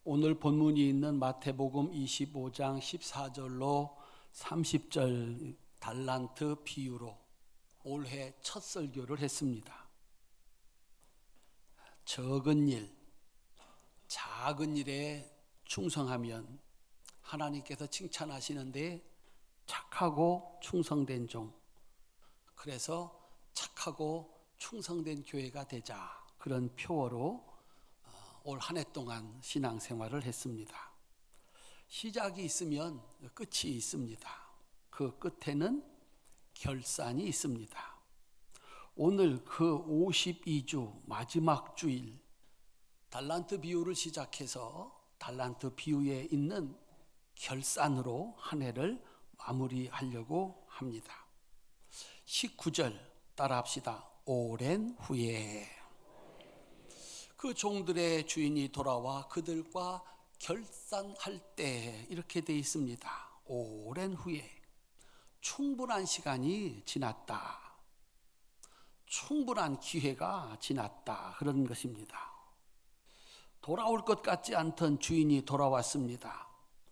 오늘 본문이 있는 마태복음 25장 14절로 30절 달란트 비유로 올해 첫 설교를 했습니다. 적은 일, 작은 일에 충성하면 하나님께서 칭찬하시는데 착하고 충성된 종, 그래서 착하고 충성된 교회가 되자, 그런 표어로 올 한 해 동안 신앙생활을 했습니다. 시작이 있으면 끝이 있습니다. 그 끝에는 결산이 있습니다. 오늘 그 52주 마지막 주일 달란트 비유를 시작해서 달란트 비유에 있는 결산으로 한 해를 마무리하려고 합니다. 19절 따라합시다. 오랜 후에 그 종들의 주인이 돌아와 그들과 결산할 때, 이렇게 되어 있습니다. 오랜 후에, 충분한 시간이 지났다, 충분한 기회가 지났다, 그런 것입니다. 돌아올 것 같지 않던 주인이 돌아왔습니다.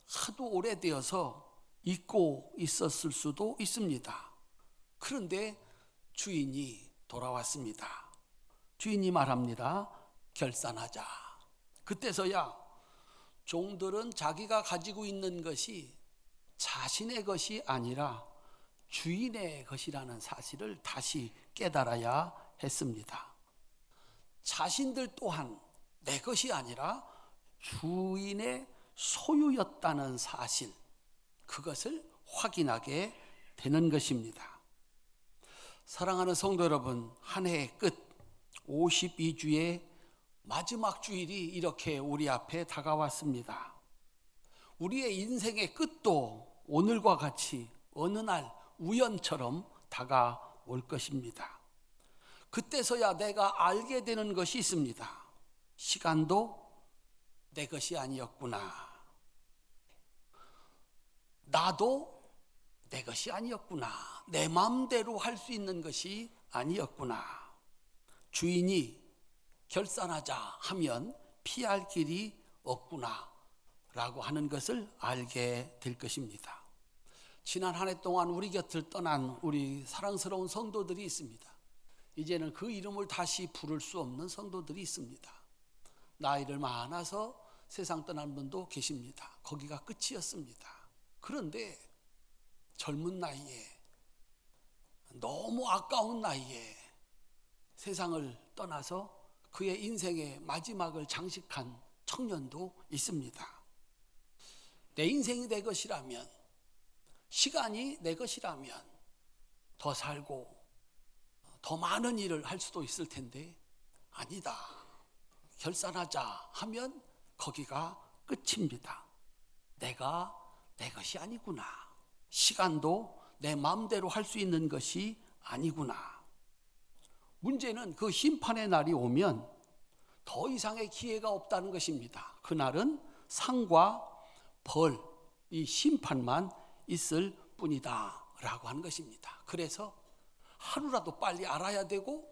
하도 오래되어서 잊고 있었을 수도 있습니다. 그런데 주인이 돌아왔습니다. 주인이 말합니다. 결산하자. 그때서야 종들은 자기가 가지고 있는 것이 자신의 것이 아니라 주인의 것이라는 사실을 다시 깨달아야 했습니다. 자신들 또한 내 것이 아니라 주인의 소유였다는 사실, 그것을 확인하게 되는 것입니다. 사랑하는 성도 여러분, 한 해의 끝 52주의 마지막 주일이 이렇게 우리 앞에 다가왔습니다. 우리의 인생의 끝도 오늘과 같이 어느 날 우연처럼 다가올 것입니다. 그때서야 내가 알게 되는 것이 있습니다. 시간도 내 것이 아니었구나. 나도 내 것이 아니었구나. 내 마음대로 할 수 있는 것이 아니었구나. 주인이 결산하자 하면 피할 길이 없구나 라고 하는 것을 알게 될 것입니다. 지난 한 해 동안 우리 곁을 떠난 우리 사랑스러운 성도들이 있습니다. 이제는 그 이름을 다시 부를 수 없는 성도들이 있습니다. 나이를 많아서 세상 떠난 분도 계십니다. 거기가 끝이었습니다. 그런데 젊은 나이에, 너무 아까운 나이에 세상을 떠나서 그의 인생의 마지막을 장식한 청년도 있습니다. 내 인생이 내 것이라면, 시간이 내 것이라면 더 살고 더 많은 일을 할 수도 있을 텐데, 아니다, 결산하자 하면 거기가 끝입니다. 내가 내 것이 아니구나. 시간도 내 마음대로 할 수 있는 것이 아니구나. 문제는 그 심판의 날이 오면 더 이상의 기회가 없다는 것입니다. 그날은 상과 벌, 이 심판만 있을 뿐이다 라고 하는 것입니다. 그래서 하루라도 빨리 알아야 되고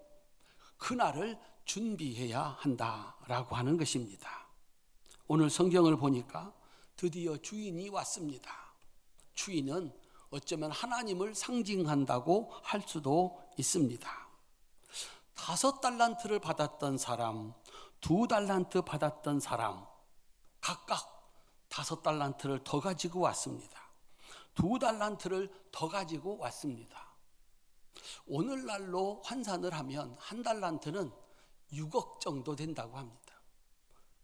그날을 준비해야 한다라고 하는 것입니다. 오늘 성경을 보니까 드디어 주인이 왔습니다. 주인은 어쩌면 하나님을 상징한다고 할 수도 있습니다. 5달란트를 받았던 사람, 2달란트 받았던 사람, 각각 5달란트를 더 가지고 왔습니다. 2달란트를 더 가지고 왔습니다. 오늘날로 환산을 하면 1달란트는 6억 정도 된다고 합니다.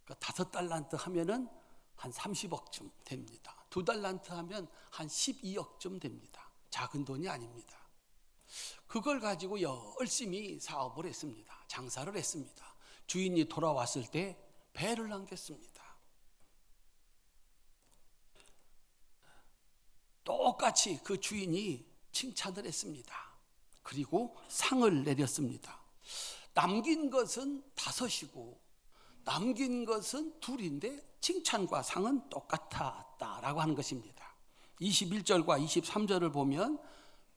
그러니까 5달란트 하면은 한 30억쯤 됩니다. 2달란트 하면 한 12억쯤 됩니다. 작은 돈이 아닙니다. 그걸 가지고 열심히 사업을 했습니다. 장사를 했습니다. 주인이 돌아왔을 때 배를 남겼습니다. 똑같이 그 주인이 칭찬을 했습니다. 그리고 상을 내렸습니다. 남긴 것은 5이고 남긴 것은 2인데 칭찬과 상은 똑같았다라고 하는 것입니다. 21절과 23절을 보면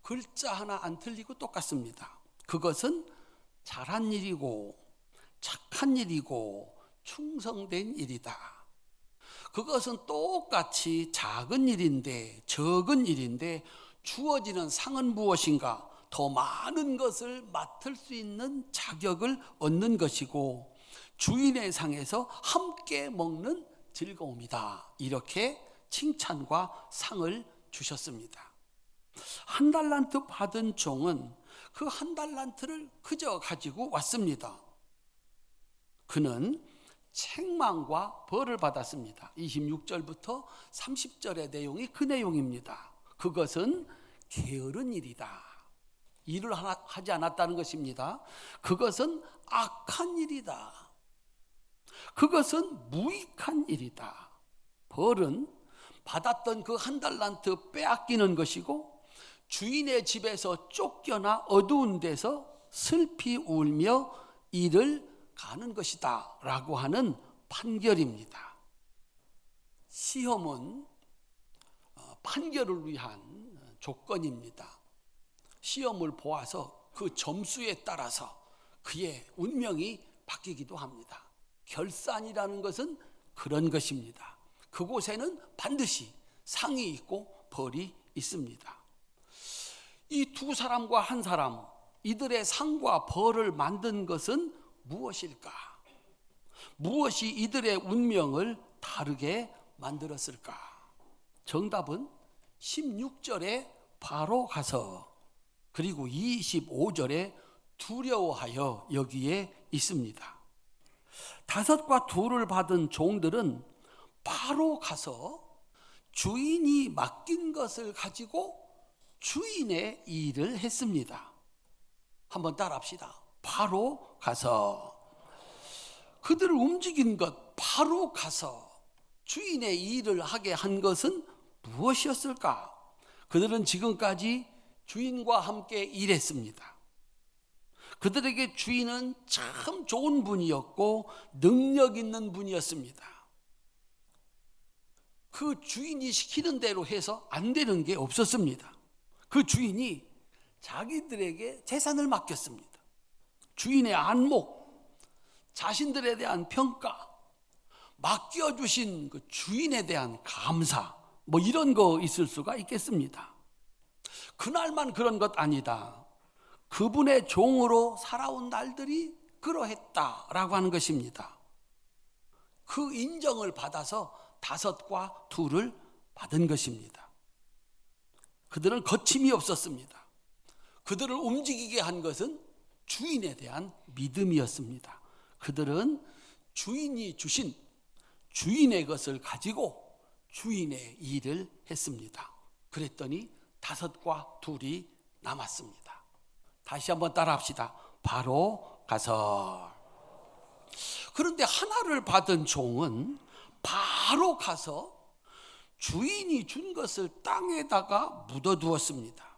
글자 하나 안 틀리고 똑같습니다. 그것은 잘한 일이고 착한 일이고 충성된 일이다. 그것은 똑같이 작은 일인데, 적은 일인데 주어지는 상은 무엇인가? 더 많은 것을 맡을 수 있는 자격을 얻는 것이고 주인의 상에서 함께 먹는 즐거움이다. 이렇게 칭찬과 상을 주셨습니다. 한 달란트 받은 종은 그 한 달란트를 그저 가지고 왔습니다. 그는 책망과 벌을 받았습니다. 26절부터 30절의 내용이 그 내용입니다. 그것은 게으른 일이다. 일을 하지 않았다는 것입니다. 그것은 악한 일이다. 그것은 무익한 일이다. 벌은 받았던 그 한 달란트 빼앗기는 것이고 주인의 집에서 쫓겨나 어두운 데서 슬피 울며 일을 가는 것이다 라고 하는 판결입니다. 시험은 판결을 위한 조건입니다. 시험을 보아서 그 점수에 따라서 그의 운명이 바뀌기도 합니다. 결산이라는 것은 그런 것입니다. 그곳에는 반드시 상이 있고 벌이 있습니다. 이 두 사람과 한 사람, 이들의 상과 벌을 만든 것은 무엇일까? 무엇이 이들의 운명을 다르게 만들었을까? 정답은 16절에 바로 가서 그리고 25절에 두려워하여 여기에 있습니다. 5과 2를 받은 종들은 바로 가서 주인이 맡긴 것을 가지고 주인의 일을 했습니다. 한번 따라합시다. 바로 가서 그들을 움직인 것, 바로 가서 주인의 일을 하게 한 것은 무엇이었을까? 그들은 지금까지 주인과 함께 일했습니다. 그들에게 주인은 참 좋은 분이었고 능력 있는 분이었습니다. 그 주인이 시키는 대로 해서 안 되는 게 없었습니다. 그 주인이 자기들에게 재산을 맡겼습니다. 주인의 안목, 자신들에 대한 평가, 맡겨주신 그 주인에 대한 감사, 뭐 이런 거 있을 수가 있겠습니다. 그날만 그런 것 아니다. 그분의 종으로 살아온 날들이 그러했다라고 하는 것입니다. 그 인정을 받아서 5과 2를 받은 것입니다. 그들은 거침이 없었습니다. 그들을 움직이게 한 것은 주인에 대한 믿음이었습니다. 그들은 주인이 주신 주인의 것을 가지고 주인의 일을 했습니다. 그랬더니 5과 2이 남았습니다. 다시 한번 따라합시다. 바로 가서. 그런데 하나를 받은 종은 바로 가서 주인이 준 것을 땅에다가 묻어두었습니다.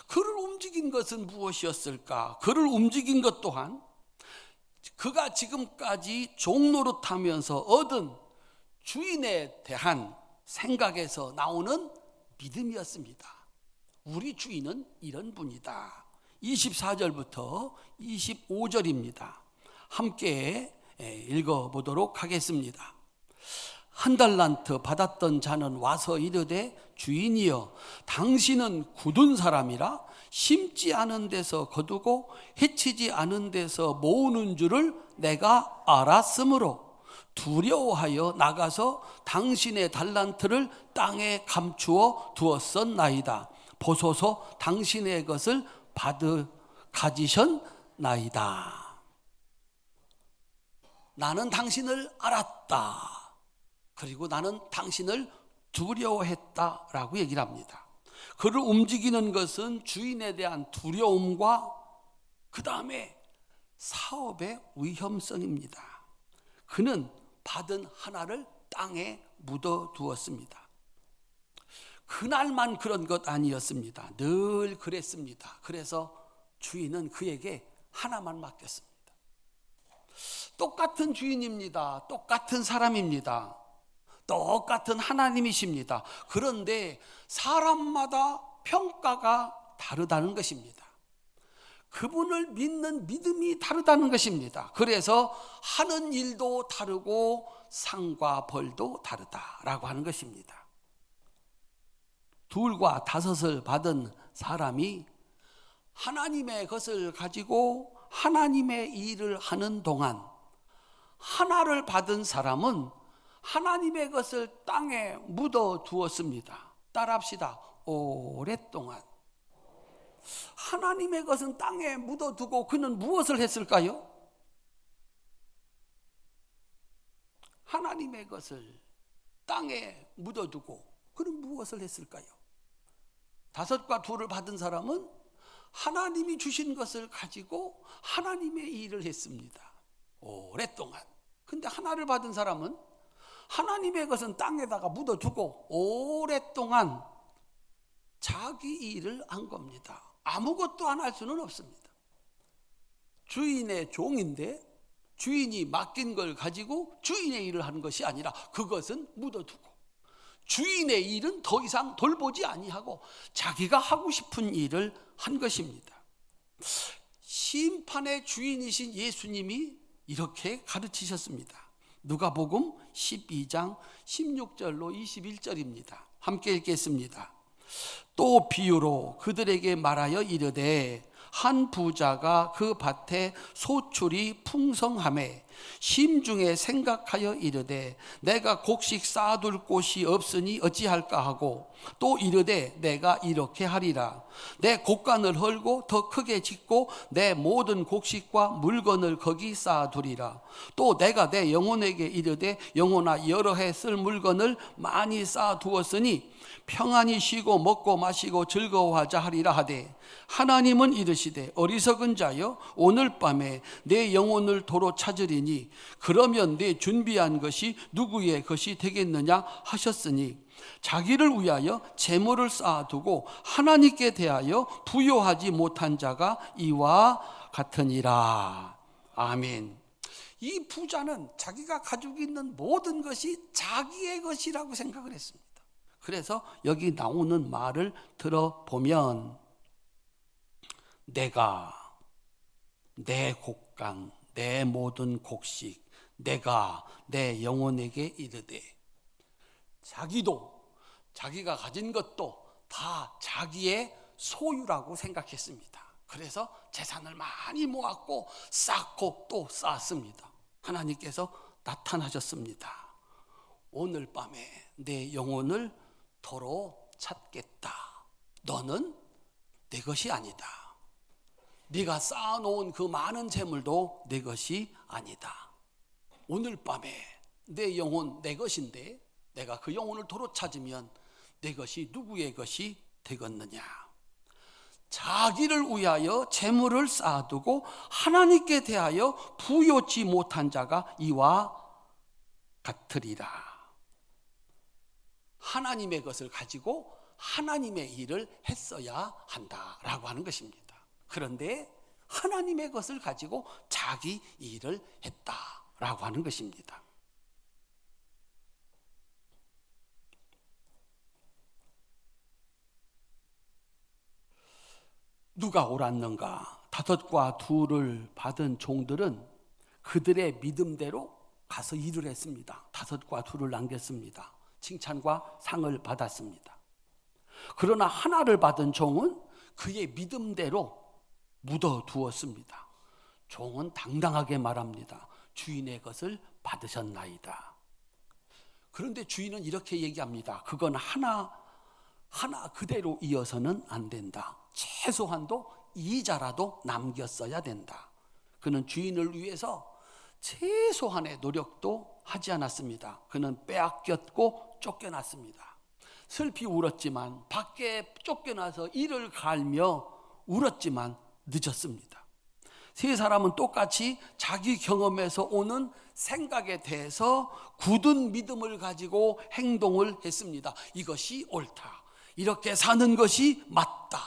그를 움직인 것은 무엇이었을까? 그를 움직인 것 또한 그가 지금까지 종노릇하면서 얻은 주인에 대한 생각에서 나오는 믿음이었습니다. 우리 주인은 이런 분이다. 24절부터 25절입니다. 함께 읽어보도록 하겠습니다. 한 달란트 받았던 자는 와서 이르되 주인이여 당신은 굳은 사람이라 심지 않은 데서 거두고 해치지 않은 데서 모으는 줄을 내가 알았으므로 두려워하여 나가서 당신의 달란트를 땅에 감추어 두었었나이다. 보소서 당신의 것을 가지셨나이다. 나는 당신을 알았다. 그리고 나는 당신을 두려워했다라고 얘기를 합니다. 그를 움직이는 것은 주인에 대한 두려움과 그 다음에 사업의 위험성입니다. 그는 받은 하나를 땅에 묻어두었습니다. 그날만 그런 것 아니었습니다. 늘 그랬습니다. 그래서 주인은 그에게 하나만 맡겼습니다. 똑같은 주인입니다. 똑같은 사람입니다. 똑같은 하나님이십니다. 그런데 사람마다 평가가 다르다는 것입니다. 그분을 믿는 믿음이 다르다는 것입니다. 그래서 하는 일도 다르고 상과 벌도 다르다라고 하는 것입니다. 2과 5을 받은 사람이 하나님의 것을 가지고 하나님의 일을 하는 동안, 하나를 받은 사람은 하나님의 것을 땅에 묻어 두었습니다. 따라합시다. 오랫동안. 하나님의 것은 땅에 묻어 두고 그는 무엇을 했을까요? 하나님의 것을 땅에 묻어 두고 그는 무엇을 했을까요? 5과 2를 받은 사람은 하나님이 주신 것을 가지고 하나님의 일을 했습니다. 오랫동안. 근데 하나를 받은 사람은 하나님의 것은 땅에다가 묻어두고 오랫동안 자기 일을 한 겁니다. 아무것도 안 할 수는 없습니다. 주인의 종인데 주인이 맡긴 걸 가지고 주인의 일을 하는 것이 아니라 그것은 묻어두고 주인의 일은 더 이상 돌보지 아니하고 자기가 하고 싶은 일을 한 것입니다. 심판의 주인이신 예수님이 이렇게 가르치셨습니다. 누가복음 12장 16절로 21절입니다. 함께 읽겠습니다. 또 비유로 그들에게 말하여 이르되 한 부자가 그 밭에 소출이 풍성하매 심중에 생각하여 이르되 내가 곡식 쌓아둘 곳이 없으니 어찌할까 하고 또 이르되 내가 이렇게 하리라. 내 곡간을 헐고 더 크게 짓고 내 모든 곡식과 물건을 거기 쌓아두리라. 또 내가 내 영혼에게 이르되 영혼아 여러 해 쓸 물건을 많이 쌓아두었으니 평안히 쉬고 먹고 마시고 즐거워하자 하리라 하되 하나님은 이르시되 어리석은 자여 오늘 밤에 내 영혼을 도로 찾으리니 그러면 내 준비한 것이 누구의 것이 되겠느냐 하셨으니 자기를 위하여 재물을 쌓아두고 하나님께 대하여 부요하지 못한 자가 이와 같으니라. 아멘. 이 부자는 자기가 가지고 있는 모든 것이 자기의 것이라고 생각을 했습니다. 그래서 여기 나오는 말을 들어보면 내가 내 곡간 내 모든 곡식 내가 내 영혼에게 이르되 자기도 자기가 가진 것도 다 자기의 소유라고 생각했습니다. 그래서 재산을 많이 모았고 쌓고 또 쌓았습니다. 하나님께서 나타나셨습니다. 오늘 밤에 내 영혼을 도로 찾겠다. 너는 내 것이 아니다. 네가 쌓아놓은 그 많은 재물도 내 것이 아니다. 오늘 밤에 내 영혼 내 것인데 내가 그 영혼을 도로 찾으면 내 것이 누구의 것이 되겠느냐. 자기를 위하여 재물을 쌓아두고 하나님께 대하여 부요치 못한 자가 이와 같으리라. 하나님의 것을 가지고 하나님의 일을 했어야 한다라고 하는 것입니다. 그런데 하나님의 것을 가지고 자기 일을 했다라고 하는 것입니다. 누가 옳았는가? 5과 2를 받은 종들은 그들의 믿음대로 가서 일을 했습니다. 5과 2를 남겼습니다. 칭찬과 상을 받았습니다. 그러나 하나를 받은 종은 그의 믿음대로 묻어두었습니다. 종은 당당하게 말합니다. 주인의 것을 받으셨나이다. 그런데 주인은 이렇게 얘기합니다. 그건 하나 그대로 이어서는 안 된다. 최소한도 이자라도 남겼어야 된다. 그는 주인을 위해서 최소한의 노력도 하지 않았습니다. 그는 빼앗겼고 쫓겨났습니다. 슬피 울었지만 밖에 쫓겨나서 이를 갈며 울었지만 늦었습니다. 세 사람은 똑같이 자기 경험에서 오는 생각에 대해서 굳은 믿음을 가지고 행동을 했습니다. 이것이 옳다. 이렇게 사는 것이 맞다.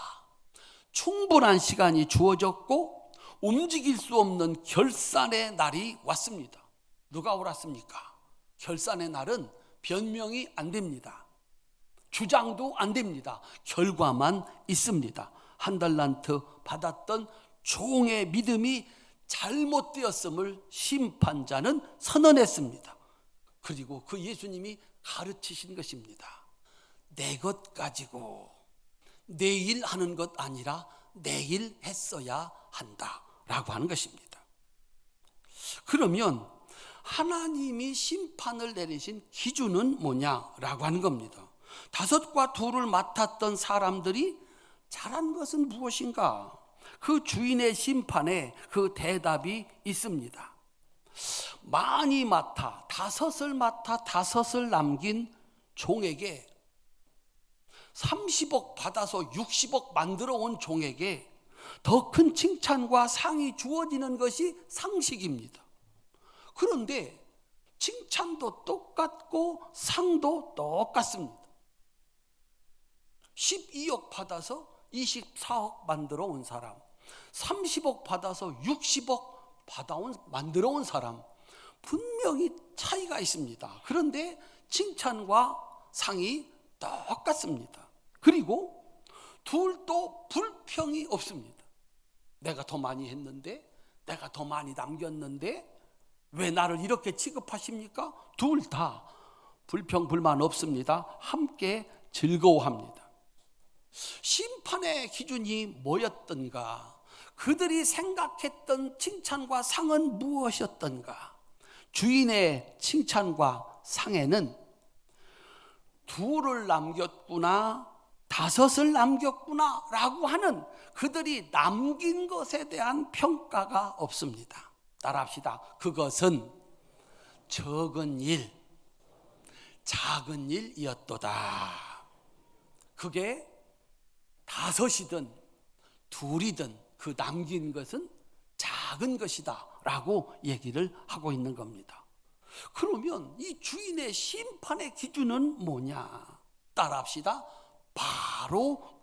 충분한 시간이 주어졌고 움직일 수 없는 결산의 날이 왔습니다. 누가 옳았습니까? 결산의 날은 변명이 안 됩니다. 주장도 안 됩니다. 결과만 있습니다. 1달란트 받았던 종의 믿음이 잘못되었음을 심판자는 선언했습니다. 그리고 그 예수님이 가르치신 것입니다. 내 것 가지고 내일 하는 것 아니라 내일 했어야 한다라고 하는 것입니다. 그러면 하나님이 심판을 내리신 기준은 뭐냐라고 하는 겁니다. 5과 2를 맡았던 사람들이 잘한 것은 무엇인가? 그 주인의 심판에 그 대답이 있습니다. 많이 맡아 5을 맡아 5을 남긴 종에게 30억 받아서 60억 만들어 온 종에게 더 큰 칭찬과 상이 주어지는 것이 상식입니다. 그런데 칭찬도 똑같고 상도 똑같습니다. 12억 받아서 24억 만들어 온 사람, 30억 받아서 60억 만들어 온 사람, 분명히 차이가 있습니다. 그런데 칭찬과 상이 똑같습니다. 그리고 둘도 불평이 없습니다. 내가 더 많이 했는데, 내가 더 많이 남겼는데 왜 나를 이렇게 취급하십니까? 둘 다 불평 불만 없습니다. 함께 즐거워합니다. 심판의 기준이 뭐였던가? 그들이 생각했던 칭찬과 상은 무엇이었던가? 주인의 칭찬과 상에는 2를 남겼구나, 5을 남겼구나 라고 하는 그들이 남긴 것에 대한 평가가 없습니다. 따라합시다. 그것은 적은 일, 작은 일이었도다. 그게 5이든 2이든 그 남긴 것은 작은 것이다 라고 얘기를 하고 있는 겁니다. 그러면 이 주인의 심판의 기준은 뭐냐? 따라합시다. 바로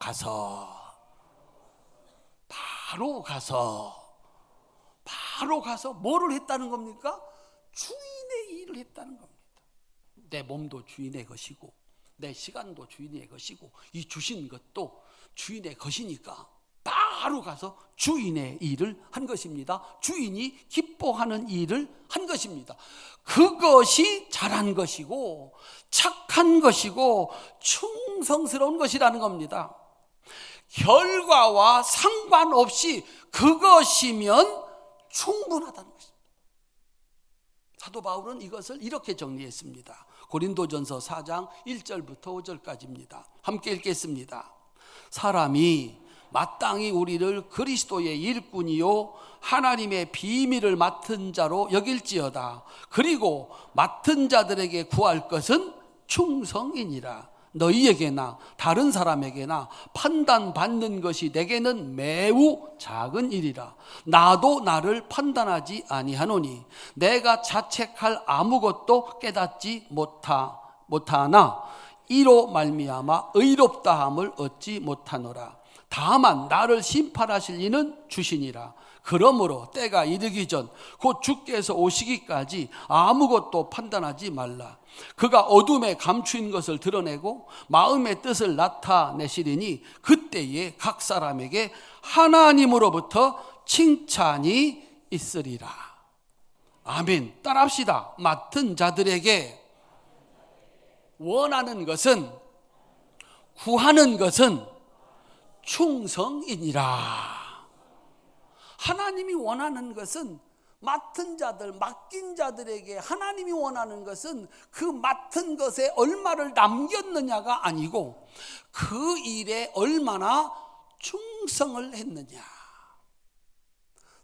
가서 뭐를 했다는 겁니까? 주인의 일을 했다는 겁니다. 내 몸도 주인의 것이고 내 시간도 주인의 것이고 이 주신 것도 주인의 것이니까 바로 가서 주인의 일을 한 것입니다. 주인이 기뻐하는 일을 한 것입니다. 그것이 잘한 것이고 착한 것이고 충성스러운 것이라는 겁니다. 결과와 상관없이 그것이면 충분하다는 것입니다. 사도 바울은 이것을 이렇게 정리했습니다. 고린도전서 4장 1절부터 5절까지입니다. 함께 읽겠습니다. 사람이 마땅히 우리를 그리스도의 일꾼이요 하나님의 비밀을 맡은 자로 여길지어다. 그리고 맡은 자들에게 구할 것은 충성이니라. 너희에게나 다른 사람에게나 판단받는 것이 내게는 매우 작은 일이라. 나도 나를 판단하지 아니하노니 내가 자책할 아무것도 깨닫지 못하나 이로 말미암아 의롭다함을 얻지 못하노라. 다만 나를 심판하실 이는 주시니라. 그러므로 때가 이르기 전 곧 주께서 오시기까지 아무것도 판단하지 말라. 그가 어둠에 감추인 것을 드러내고 마음의 뜻을 나타내시리니 그때에 각 사람에게 하나님으로부터 칭찬이 있으리라. 아멘. 따라합시다. 맡은 자들에게 원하는 것은, 구하는 것은 충성이니라. 하나님이 원하는 것은 맡은 자들, 맡긴 자들에게 하나님이 원하는 것은 그 맡은 것에 얼마를 남겼느냐가 아니고 그 일에 얼마나 충성을 했느냐.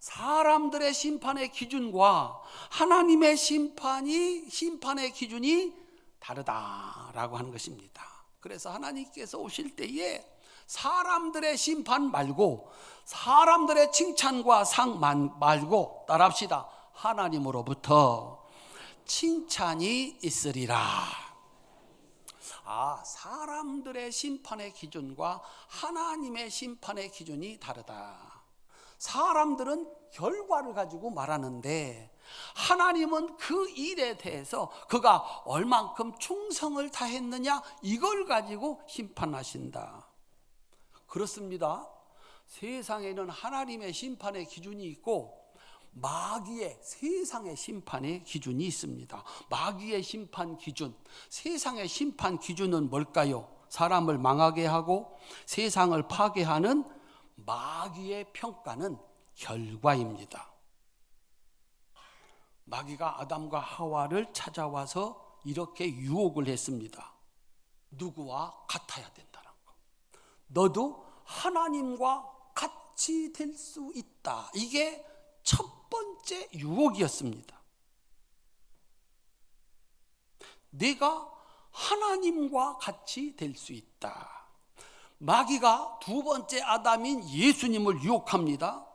사람들의 심판의 기준과 하나님의 심판의 기준이 다르다라고 하는 것입니다. 그래서 하나님께서 오실 때에 사람들의 심판 말고 사람들의 칭찬과 상 말고 따라합시다. 하나님으로부터 칭찬이 있으리라. 사람들의 심판의 기준과 하나님의 심판의 기준이 다르다. 사람들은 결과를 가지고 말하는데 하나님은 그 일에 대해서 그가 얼만큼 충성을 다했느냐 이걸 가지고 심판하신다. 그렇습니다. 세상에는 하나님의 심판의 기준이 있고 마귀의 세상의 심판의 기준이 있습니다. 마귀의 심판 기준, 세상의 심판 기준은 뭘까요? 사람을 망하게 하고 세상을 파괴하는 마귀의 평가는 결과입니다. 마귀가 아담과 하와를 찾아와서 이렇게 유혹을 했습니다. 누구와 같아야 된다는 거. 너도 하나님과 같이 될 수 있다. 이게 첫 번째 유혹이었습니다. 내가 하나님과 같이 될 수 있다. 마귀가 두 번째 아담인 예수님을 유혹합니다.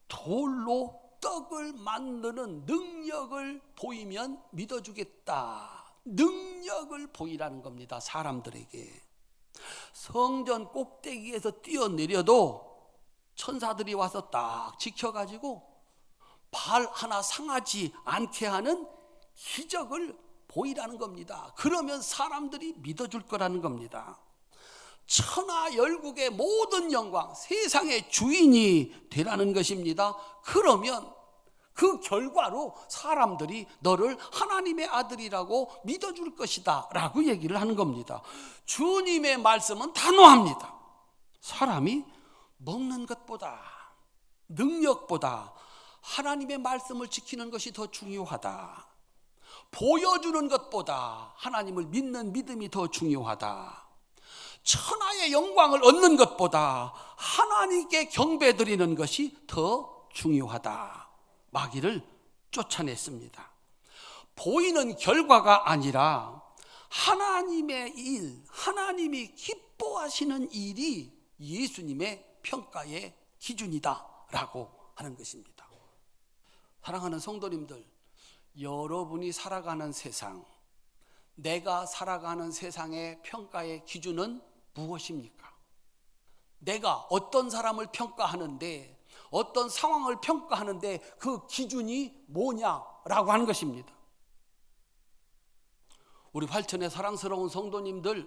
돌로 떡을 만드는 능력을 보이면 믿어주겠다. 능력을 보이라는 겁니다. 사람들에게. 성전 꼭대기에서 뛰어내려도 천사들이 와서 딱 지켜가지고 발 하나 상하지 않게 하는 기적을 보이라는 겁니다. 그러면 사람들이 믿어줄 거라는 겁니다. 천하 열국의 모든 영광, 세상의 주인이 되라는 것입니다. 그러면 그 결과로 사람들이 너를 하나님의 아들이라고 믿어줄 것이다 라고 얘기를 하는 겁니다. 주님의 말씀은 단호합니다. 사람이 먹는 것보다, 능력보다 하나님의 말씀을 지키는 것이 더 중요하다. 보여주는 것보다 하나님을 믿는 믿음이 더 중요하다. 천하의 영광을 얻는 것보다 하나님께 경배드리는 것이 더 중요하다. 마귀를 쫓아냈습니다. 보이는 결과가 아니라 하나님의 일, 하나님이 기뻐하시는 일이 예수님의 평가의 기준이다라고 하는 것입니다. 사랑하는 성도님들, 여러분이 살아가는 세상, 내가 살아가는 세상의 평가의 기준은 무엇입니까? 내가 어떤 사람을 평가하는데, 어떤 상황을 평가하는데 그 기준이 뭐냐라고 하는 것입니다. 우리 활천의 사랑스러운 성도님들,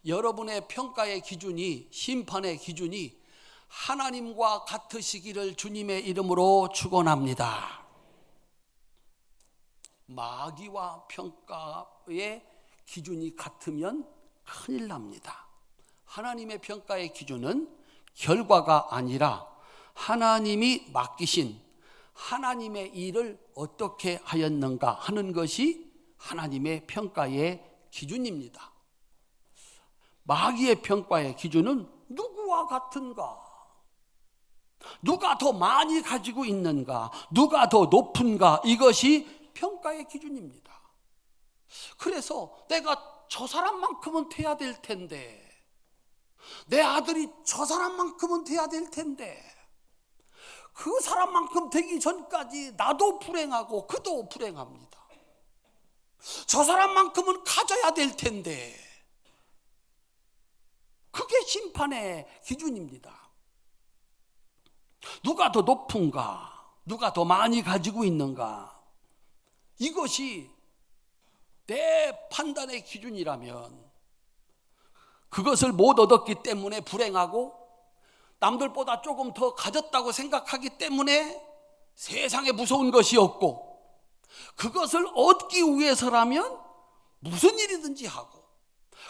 여러분의 평가의 기준이, 심판의 기준이 하나님과 같으시기를 주님의 이름으로 축원합니다. 마귀와 평가의 기준이 같으면 큰일 납니다. 하나님의 평가의 기준은 결과가 아니라 하나님이 맡기신 하나님의 일을 어떻게 하였는가 하는 것이 하나님의 평가의 기준입니다. 마귀의 평가의 기준은 누구와 같은가? 누가 더 많이 가지고 있는가? 누가 더 높은가? 이것이 평가의 기준입니다. 그래서 내가 저 사람만큼은 돼야 될 텐데, 내 아들이 저 사람만큼은 돼야 될 텐데, 그 사람만큼 되기 전까지 나도 불행하고 그도 불행합니다. 저 사람만큼은 가져야 될 텐데, 그게 심판의 기준입니다. 누가 더 높은가? 누가 더 많이 가지고 있는가? 이것이 내 판단의 기준이라면 그것을 못 얻었기 때문에 불행하고 남들보다 조금 더 가졌다고 생각하기 때문에 세상에 무서운 것이 없고, 그것을 얻기 위해서라면 무슨 일이든지 하고,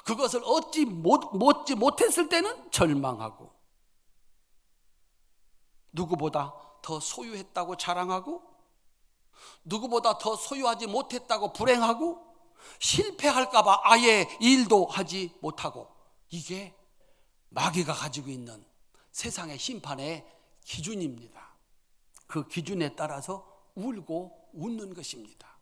그것을 얻지 못했을 때는 절망하고, 누구보다 더 소유했다고 자랑하고, 누구보다 더 소유하지 못했다고 불행하고, 실패할까 봐 아예 일도 하지 못하고, 이게 마귀가 가지고 있는 세상의 심판의 기준입니다. 그 기준에 따라서 울고 웃는 것입니다.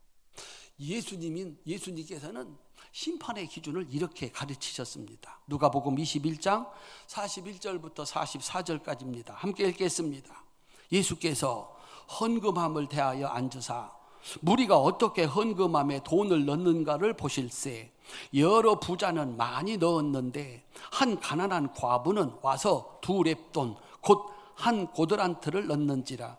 예수님께서는 심판의 기준을 이렇게 가르치셨습니다. 누가복음 21장 41절부터 44절까지입니다. 함께 읽겠습니다. 예수께서 헌금함을 대하여 앉으사 무리가 어떻게 헌금함에 돈을 넣는가를 보실세. 여러 부자는 많이 넣었는데 한 가난한 과부는 와서 2렙돈 곧 한 고드란트를 넣는지라.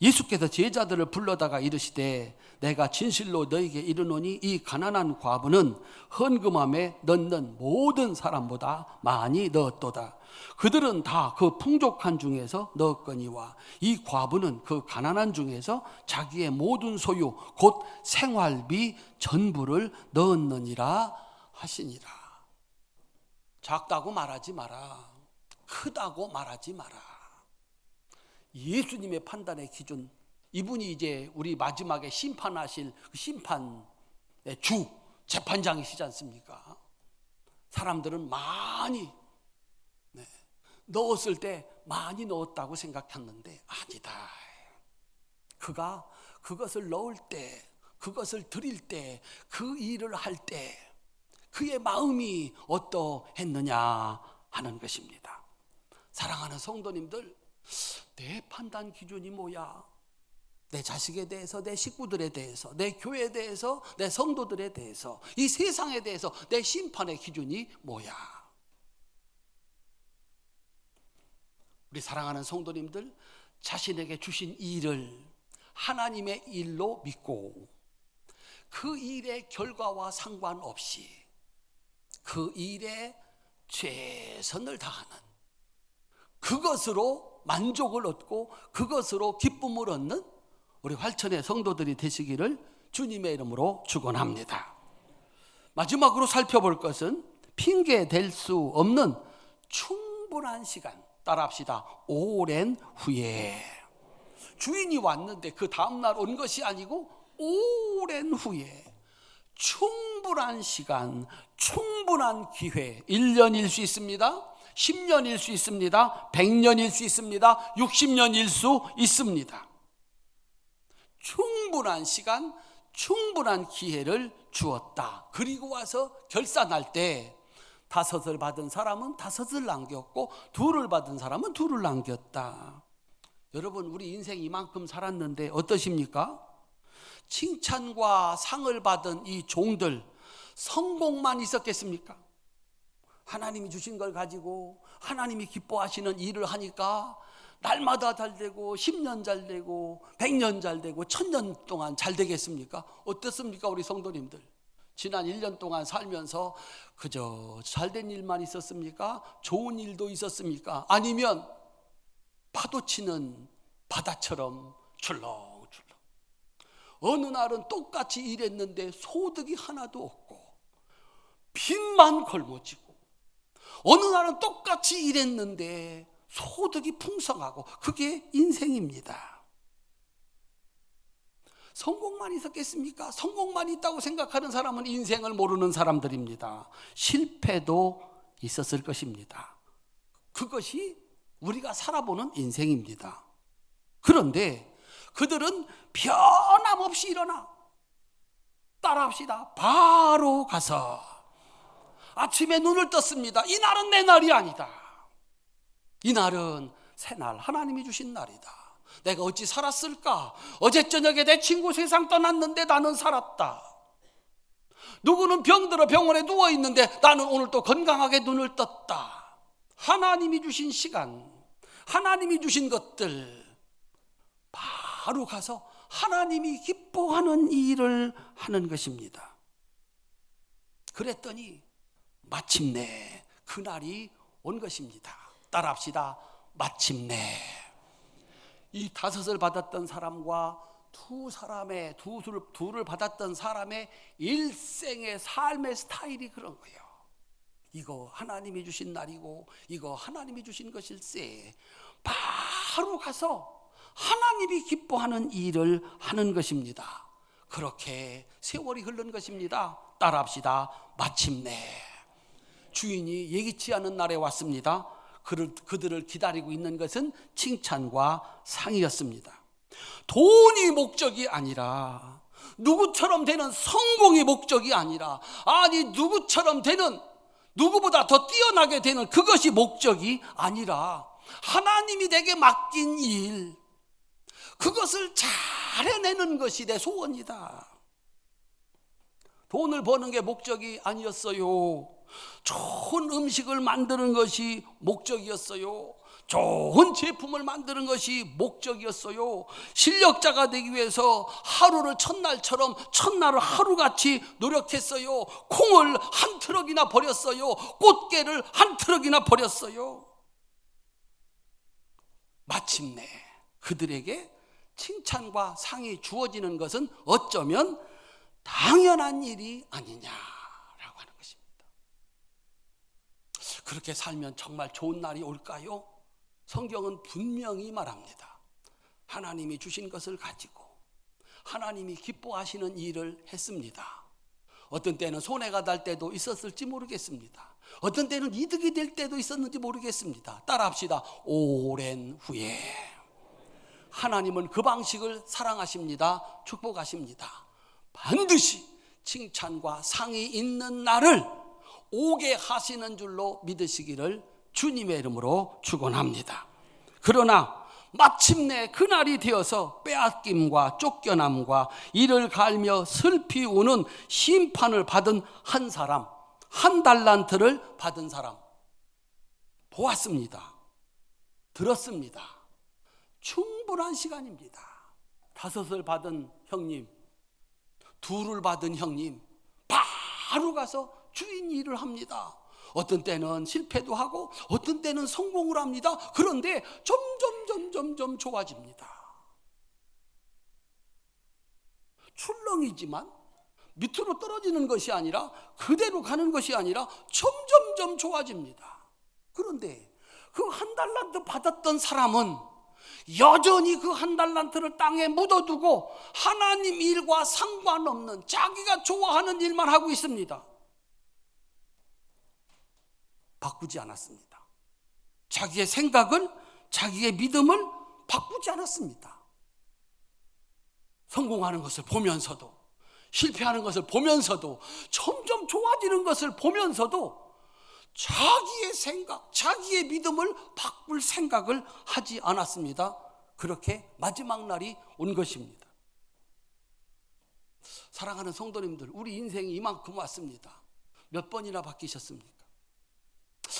예수께서 제자들을 불러다가 이르시되 내가 진실로 너에게 이르노니 이 가난한 과부는 헌금함에 넣는 모든 사람보다 많이 넣었도다. 그들은 다 그 풍족한 중에서 넣었거니와 이 과부는 그 가난한 중에서 자기의 모든 소유 곧 생활비 전부를 넣었느니라 하시니라. 작다고 말하지 마라. 크다고 말하지 마라. 예수님의 판단의 기준, 이분이 이제 우리 마지막에 심판하실 그 심판의 주 재판장이시지 않습니까? 사람들은 많이 넣었을 때 많이 넣었다고 생각했는데 아니다. 그가 그것을 넣을 때, 그것을 드릴 때, 그 일을 할 때 그의 마음이 어떠했느냐 하는 것입니다. 사랑하는 성도님들, 내 판단 기준이 뭐야? 내 자식에 대해서, 내 식구들에 대해서, 내 교회에 대해서, 내 성도들에 대해서, 이 세상에 대해서 내 심판의 기준이 뭐야? 우리 사랑하는 성도님들, 자신에게 주신 일을 하나님의 일로 믿고 그 일의 결과와 상관없이 그 일에 최선을 다하는, 그것으로 만족을 얻고 그것으로 기쁨을 얻는 우리 활천의 성도들이 되시기를 주님의 이름으로 축원합니다. 마지막으로 살펴볼 것은 핑계 댈 수 없는 충분한 시간. 따라합시다. 오랜 후에. 주인이 왔는데 그 다음날 온 것이 아니고 오랜 후에 충분한 시간, 충분한 기회. 1년일 수 있습니다, 10년일 수 있습니다, 100년일 수 있습니다, 60년일 수 있습니다. 충분한 시간, 충분한 기회를 주었다. 그리고 와서 결산할 때 5을 받은 사람은 5을 남겼고 2를 받은 사람은 2를 남겼다. 여러분, 우리 인생 이만큼 살았는데 어떠십니까? 칭찬과 상을 받은 이 종들, 성공만 있었겠습니까? 하나님이 주신 걸 가지고 하나님이 기뻐하시는 일을 하니까 날마다 잘 되고 10년 잘 되고 100년 잘 되고 1000년 동안 잘 되겠습니까? 어떻습니까? 우리 성도님들, 지난 1년 동안 살면서 그저 잘된 일만 있었습니까? 좋은 일도 있었습니까? 아니면 파도치는 바다처럼 출렁출렁, 어느 날은 똑같이 일했는데 소득이 하나도 없고 빚만 걸머지고, 어느 날은 똑같이 일했는데 소득이 풍성하고, 그게 인생입니다. 성공만 있었겠습니까? 성공만 있다고 생각하는 사람은 인생을 모르는 사람들입니다. 실패도 있었을 것입니다. 그것이 우리가 살아보는 인생입니다. 그런데 그들은 변함없이 일어나, 따라합시다, 바로 가서 아침에 눈을 떴습니다. 이 날은 내 날이 아니다. 이 날은 새날, 하나님이 주신 날이다. 내가 어찌 살았을까? 어제 저녁에 내 친구 세상 떠났는데 나는 살았다. 누구는 병들어 병원에 누워있는데 나는 오늘 또 건강하게 눈을 떴다. 하나님이 주신 시간, 하나님이 주신 것들, 바로 가서 하나님이 기뻐하는 일을 하는 것입니다. 그랬더니 마침내 그날이 온 것입니다. 따라합시다. 마침내. 이 5을 받았던 사람과 2를 받았던 사람의 일생의 삶의 스타일이 그런 거예요. 이거 하나님이 주신 날이고 이거 하나님이 주신 것일세. 바로 가서 하나님이 기뻐하는 일을 하는 것입니다. 그렇게 세월이 흐른 것입니다. 따라합시다. 마침내 주인이 예기치 않은 날에 왔습니다. 그들을 기다리고 있는 것은 칭찬과 상이었습니다. 돈이 목적이 아니라, 누구처럼 되는 성공이 목적이 아니라, 아니 누구처럼 되는, 누구보다 더 뛰어나게 되는 그것이 목적이 아니라 하나님이 내게 맡긴 일, 그것을 잘 해내는 것이 내 소원이다. 돈을 버는 게 목적이 아니었어요. 좋은 음식을 만드는 것이 목적이었어요. 좋은 제품을 만드는 것이 목적이었어요. 실력자가 되기 위해서 하루를 첫날을 하루같이 노력했어요. 콩을 한 트럭이나 버렸어요. 꽃게를 한 트럭이나 버렸어요. 마침내 그들에게 칭찬과 상이 주어지는 것은 어쩌면 당연한 일이 아니냐라고 하는 것입니다. 그렇게 살면 정말 좋은 날이 올까요? 성경은 분명히 말합니다. 하나님이 주신 것을 가지고 하나님이 기뻐하시는 일을 했습니다. 어떤 때는 손해가 날 때도 있었을지 모르겠습니다. 어떤 때는 이득이 될 때도 있었는지 모르겠습니다. 따라합시다. 오랜 후에. 하나님은 그 방식을 사랑하십니다. 축복하십니다. 반드시 칭찬과 상이 있는 날을 오게 하시는 줄로 믿으시기를 주님의 이름으로 축원합니다. 그러나 마침내 그날이 되어서 빼앗김과 쫓겨남과 이를 갈며 슬피 우는 심판을 받은 한 사람, 한 달란트를 받은 사람 보았습니다. 들었습니다. 충분한 시간입니다. 5을 받은 형님, 2를 받은 형님, 바로 가서 주인 일을 합니다. 어떤 때는 실패도 하고 어떤 때는 성공을 합니다. 그런데 점점 좋아집니다. 출렁이지만 밑으로 떨어지는 것이 아니라 그대로 가는 것이 아니라 점점 좋아집니다. 그런데 그 한 달란트 받았던 사람은 여전히 그 한 달란트를 땅에 묻어두고 하나님 일과 상관없는 자기가 좋아하는 일만 하고 있습니다. 바꾸지 않았습니다. 자기의 생각을, 자기의 믿음을 바꾸지 않았습니다. 성공하는 것을 보면서도, 실패하는 것을 보면서도, 점점 좋아지는 것을 보면서도 자기의 생각, 자기의 믿음을 바꿀 생각을 하지 않았습니다. 그렇게 마지막 날이 온 것입니다. 사랑하는 성도님들, 우리 인생이 이만큼 왔습니다. 몇 번이나 바뀌셨습니까?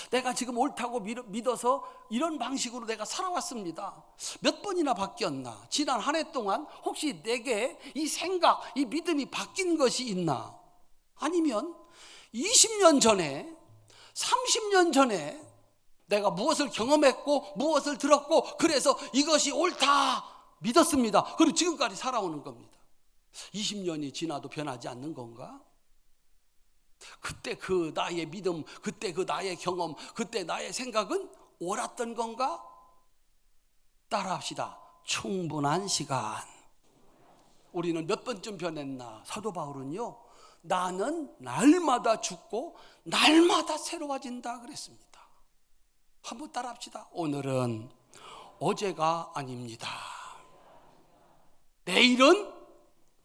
내가 지금 옳다고 믿어서 이런 방식으로 내가 살아왔습니다. 몇 번이나 바뀌었나? 지난 한 해 동안 혹시 내게 이 생각, 이 믿음이 바뀐 것이 있나? 아니면 20년 전에, 30년 전에 내가 무엇을 경험했고 무엇을 들었고 그래서 이것이 옳다 믿었습니다. 그리고 지금까지 살아오는 겁니다. 20년이 지나도 변하지 않는 건가? 그때 그 나의 믿음, 그때 그 나의 경험, 그때 나의 생각은 옳았던 건가? 따라합시다. 충분한 시간. 우리는 몇 번쯤 변했나? 사도 바울은요, 나는 날마다 죽고 날마다 새로워진다 그랬습니다. 한번 따라합시다. 오늘은 어제가 아닙니다. 내일은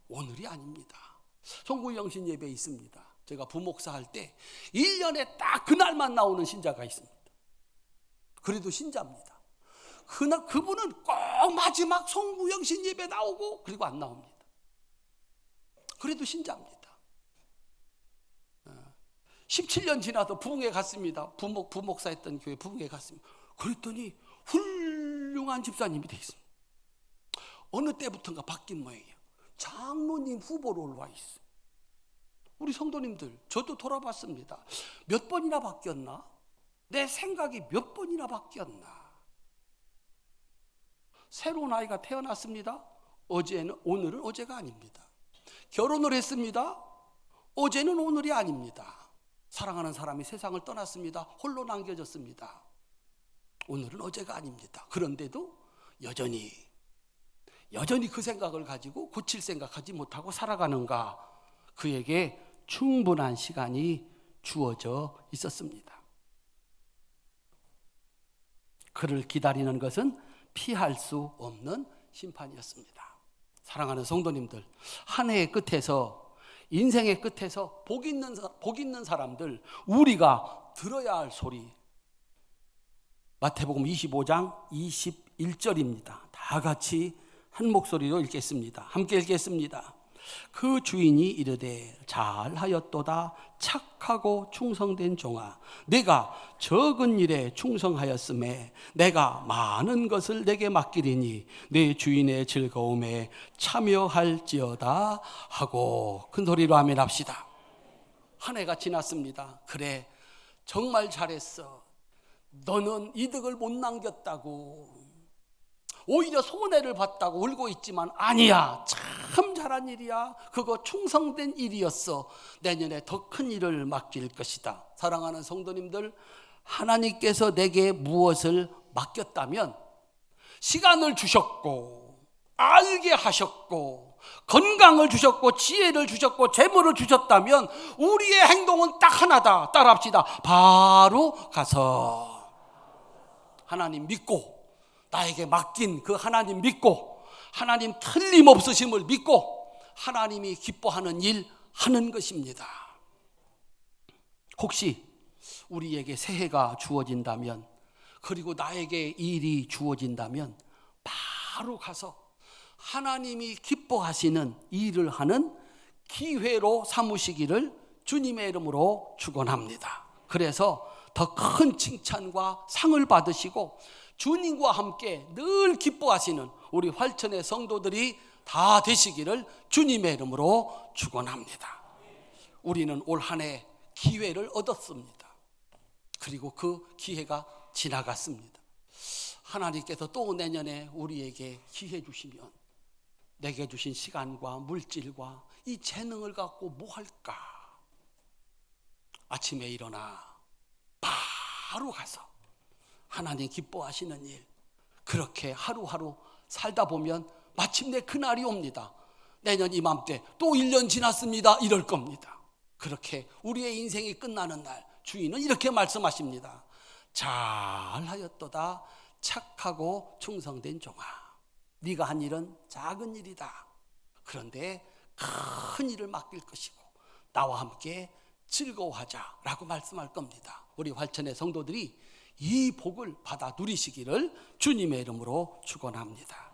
오늘이 아닙니다. 송구영신 예배에 있습니다. 제가 부목사 할 때 1년에 딱 그날만 나오는 신자가 있습니다. 그래도 신자입니다. 그분은 꼭 마지막 송구영신 예배 나오고 그리고 안 나옵니다. 그래도 신자입니다. 17년 지나서 부흥회 갔습니다. 부목사 했던 교회 부흥회 갔습니다. 그랬더니 훌륭한 집사님이 되어 있습니다. 어느 때부터인가 바뀐 모양이에요. 장로님 후보로 올라와 있어요. 우리 성도님들, 저도 돌아봤습니다. 몇 번이나 바뀌었나? 내 생각이 몇 번이나 바뀌었나? 새로운 아이가 태어났습니다. 오늘은 어제가 아닙니다. 결혼을 했습니다. 어제는 오늘이 아닙니다. 사랑하는 사람이 세상을 떠났습니다. 홀로 남겨졌습니다. 오늘은 어제가 아닙니다. 그런데도 여전히 그 생각을 가지고 고칠 생각하지 못하고 살아가는가? 그에게 충분한 시간이 주어져 있었습니다. 그를 기다리는 것은 피할 수 없는 심판이었습니다. 사랑하는 성도님들, 한 해의 끝에서, 인생의 끝에서 복 있는 사람들, 우리가 들어야 할 소리, 마태복음 25장 21절입니다. 다 같이 한 목소리로 읽겠습니다. 함께 읽겠습니다. 그 주인이 이르되 잘하였도다 착하고 충성된 종아, 내가 적은 일에 충성하였음에 내가 많은 것을 내게 맡기리니 내 주인의 즐거움에 참여할지어다 하고 큰 소리로 아멘 합시다. 한 해가 지났습니다. 그래, 정말 잘했어. 너는 이득을 못 남겼다고, 오히려 손해를 봤다고 울고 있지만 아니야, 참 잘한 일이야. 그거 충성된 일이었어. 내년에 더 큰 일을 맡길 것이다. 사랑하는 성도님들, 하나님께서 내게 무엇을 맡겼다면 시간을 주셨고 알게 하셨고 건강을 주셨고 지혜를 주셨고 재물을 주셨다면 우리의 행동은 딱 하나다. 따라합시다. 바로 가서 하나님 믿고, 나에게 맡긴 그 하나님 믿고, 하나님 틀림없으심을 믿고 하나님이 기뻐하는 일 하는 것입니다. 혹시 우리에게 새해가 주어진다면, 그리고 나에게 일이 주어진다면 바로 가서 하나님이 기뻐하시는 일을 하는 기회로 삼으시기를 주님의 이름으로 축원합니다. 그래서 더 큰 칭찬과 상을 받으시고 주님과 함께 늘 기뻐하시는 우리 활천의 성도들이 다 되시기를 주님의 이름으로 축원합니다. 우리는 올 한 해 기회를 얻었습니다. 그리고 그 기회가 지나갔습니다. 하나님께서 또 내년에 우리에게 기회 주시면 내게 주신 시간과 물질과 이 재능을 갖고 뭐 할까? 아침에 일어나 바로 가서 하나님 기뻐하시는 일, 그렇게 하루하루 살다 보면 마침내 그날이 옵니다. 내년 이맘때 또 1년 지났습니다 이럴 겁니다. 그렇게 우리의 인생이 끝나는 날 주인은 이렇게 말씀하십니다. 잘하였도다 착하고 충성된 종아, 네가 한 일은 작은 일이다. 그런데 큰 일을 맡길 것이고 나와 함께 즐거워하자라고 말씀할 겁니다. 우리 활천의 성도들이 이 복을 받아 누리시기를 주님의 이름으로 축원합니다.